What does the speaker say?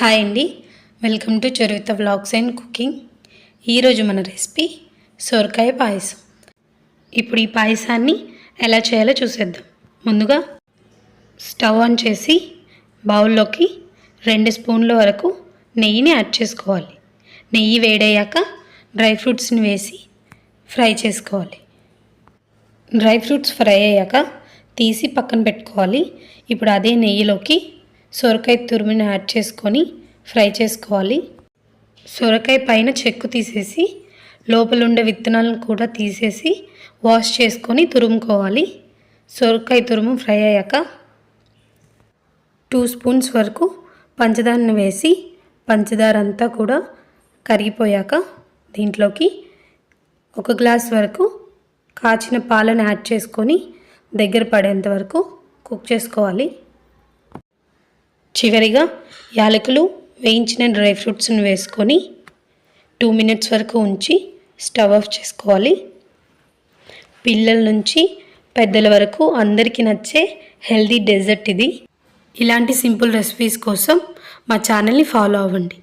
Hi అండి, welcome to చరిత్ర vlogs and cooking. ఈరోజు మన రెసిపీ సొరకాయ పాయసం. ఇప్పుడు ఈ పాయసాన్ని ఎలా చేయాలో చూసేద్దాం. ముందుగా స్టవ్ ఆన్ చేసి బౌల్లోకి 2 స్పూన్ల వరకు నెయ్యిని యాడ్ చేసుకోవాలి. నెయ్యి వేడయ్యాక డ్రై ఫ్రూట్స్ని వేసి ఫ్రై చేసుకోవాలి. డ్రై ఫ్రూట్స్ ఫ్రై అయ్యాక తీసి పక్కన పెట్టుకోవాలి. ఇప్పుడు అదే నెయ్యిలోకి సొరకాయ తురుముని యాడ్ చేసుకొని ఫ్రై చేసుకోవాలి. సొరకాయ పైన చెక్కు తీసేసి లోపల ఉండే విత్తనాలను కూడా తీసేసి వాష్ చేసుకొని తురుముకోవాలి. సొరకాయ తురుము ఫ్రై అయ్యాక 2 స్పూన్స్ వరకు పంచదారను వేసి పంచదార అంతా కూడా కరిగిపోయాక దీంట్లోకి 1 గ్లాస్ వరకు కాచిన పాలను యాడ్ చేసుకొని దగ్గర పడేంత వరకు కుక్ చేసుకోవాలి. చివరిగా యాలకులు, వేయించిన డ్రై ఫ్రూట్స్ని వేసుకొని 2 మినిట్స్ వరకు ఉంచి స్టవ్ ఆఫ్ చేసుకోవాలి. పిల్లల నుంచి పెద్దల వరకు అందరికీ నచ్చే హెల్దీ డెజర్ట్ ఇది. ఇలాంటి సింపుల్ రెసిపీస్ కోసం మా ఛానల్ని ఫాలో అవ్వండి.